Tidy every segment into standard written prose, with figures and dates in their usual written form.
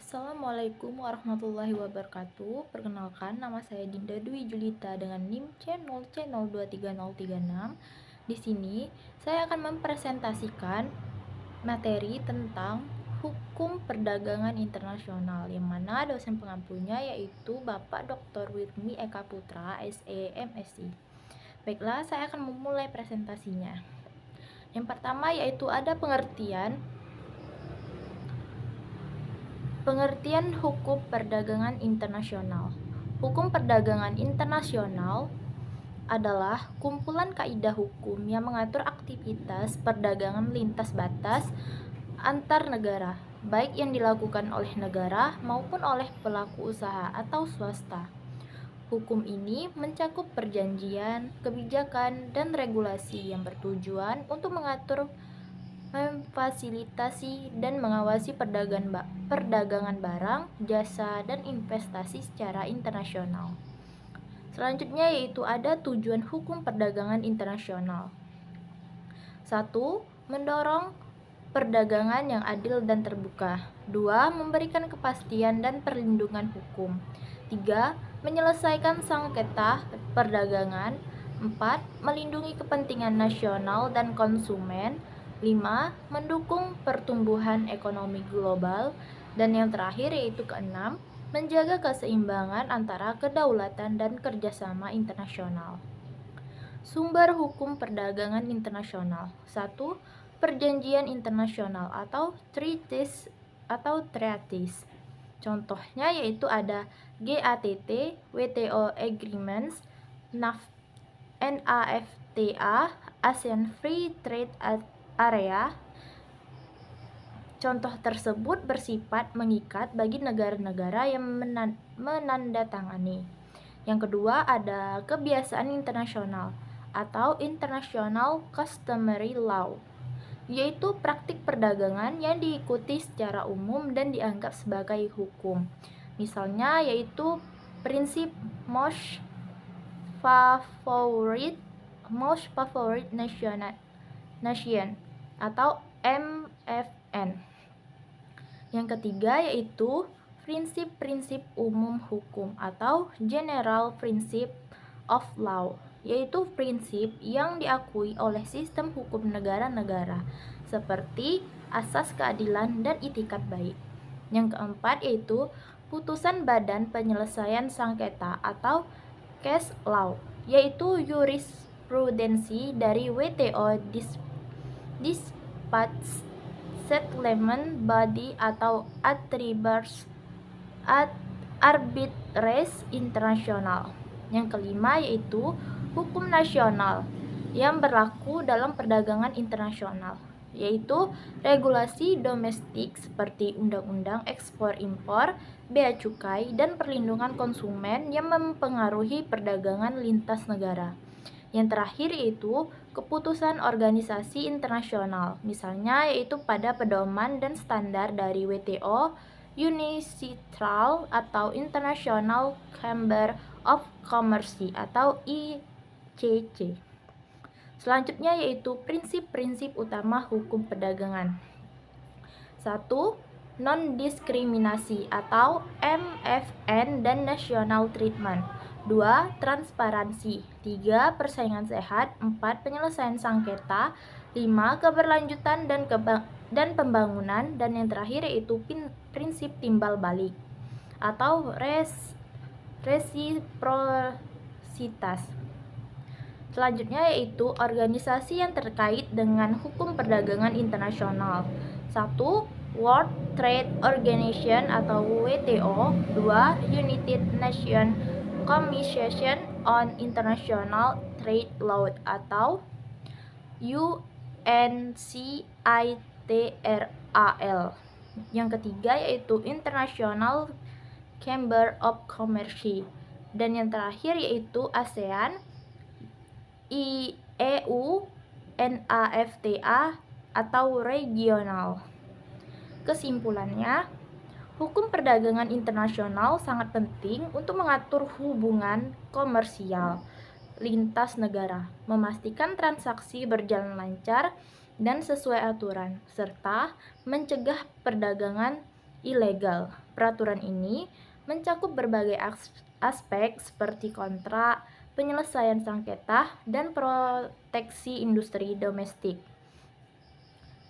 Assalamualaikum warahmatullahi wabarakatuh. Perkenalkan, nama saya Dinda Dwi Julita dengan NIM C0C023036. Di sini saya akan mempresentasikan materi tentang hukum perdagangan internasional, yang mana dosen pengampunya yaitu Bapak Dr. Wirmi Eka Putra, SE, MSc. Baiklah, saya akan memulai presentasinya. Yang pertama yaitu ada Pengertian hukum perdagangan internasional. Hukum perdagangan internasional adalah kumpulan kaidah hukum yang mengatur aktivitas perdagangan lintas batas antar negara, baik yang dilakukan oleh negara maupun oleh pelaku usaha atau swasta. Hukum ini mencakup perjanjian, kebijakan, dan regulasi yang bertujuan untuk mengatur, memfasilitasi dan mengawasi perdagangan barang, jasa, dan investasi secara internasional. Selanjutnya yaitu ada tujuan hukum perdagangan internasional. 1. Mendorong perdagangan yang adil dan terbuka. 2. Memberikan kepastian dan perlindungan hukum. 3. Menyelesaikan sengketa perdagangan. 4. Melindungi kepentingan nasional dan konsumen. 5. Mendukung pertumbuhan ekonomi global. Dan yang terakhir yaitu keenam, menjaga keseimbangan antara kedaulatan dan kerjasama internasional. Sumber hukum perdagangan internasional. 1. Perjanjian internasional atau treaties atau treaties. Contohnya yaitu ada GATT, WTO Agreements, NAFTA, ASEAN Free Trade Area. Contoh tersebut bersifat mengikat bagi negara-negara yang menandatangani. Yang kedua ada kebiasaan internasional atau International Customary Law, yaitu praktik perdagangan yang diikuti secara umum dan dianggap sebagai hukum. Misalnya yaitu prinsip Most Favored Nation atau MFN. Yang ketiga yaitu prinsip-prinsip umum hukum atau General Principle of Law, yaitu prinsip yang diakui oleh sistem hukum negara-negara seperti asas keadilan dan itikat baik. Yang keempat yaitu putusan badan penyelesaian sengketa atau case law, yaitu jurisprudensi dari WTO Dispute Settlement Body atau Arbitrage Internasional. Yang kelima yaitu hukum nasional yang berlaku dalam perdagangan internasional, yaitu regulasi domestik seperti undang-undang ekspor-impor, bea cukai, dan perlindungan konsumen yang mempengaruhi perdagangan lintas negara. Yang terakhir yaitu keputusan organisasi internasional, misalnya yaitu pada pedoman dan standar dari WTO, UNCITRAL atau International Chamber of Commerce atau ICC. Selanjutnya yaitu prinsip-prinsip utama hukum perdagangan. 1. Non-diskriminasi atau MFN dan national treatment. 2. Transparansi. 3. Persaingan sehat. 4. Penyelesaian sengketa. 5. Keberlanjutan dan pembangunan. Dan yang terakhir yaitu prinsip timbal balik atau resiprositas. Selanjutnya yaitu organisasi yang terkait dengan hukum perdagangan internasional. 1. World Trade Organization atau WTO. 2. United Nations Commission on International Trade Law atau UNCITRAL. Yang ketiga yaitu International Chamber of Commerce. Dan yang terakhir yaitu ASEAN, EU, NAFTA atau regional. Kesimpulannya, hukum perdagangan internasional sangat penting untuk mengatur hubungan komersial lintas negara, memastikan transaksi berjalan lancar dan sesuai aturan, serta mencegah perdagangan ilegal, Peraturan ini mencakup berbagai aspek seperti kontrak, penyelesaian sengketa, dan proteksi industri domestik.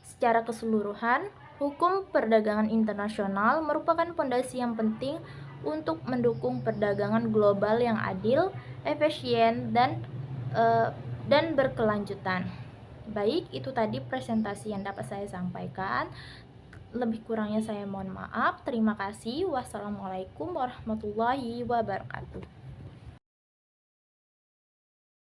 Secara keseluruhan, hukum perdagangan internasional merupakan fondasi yang penting untuk mendukung perdagangan global yang adil, efisien, dan berkelanjutan. Baik, itu tadi presentasi yang dapat saya sampaikan. Lebih kurangnya saya mohon maaf. Terima kasih. Wassalamualaikum warahmatullahi wabarakatuh.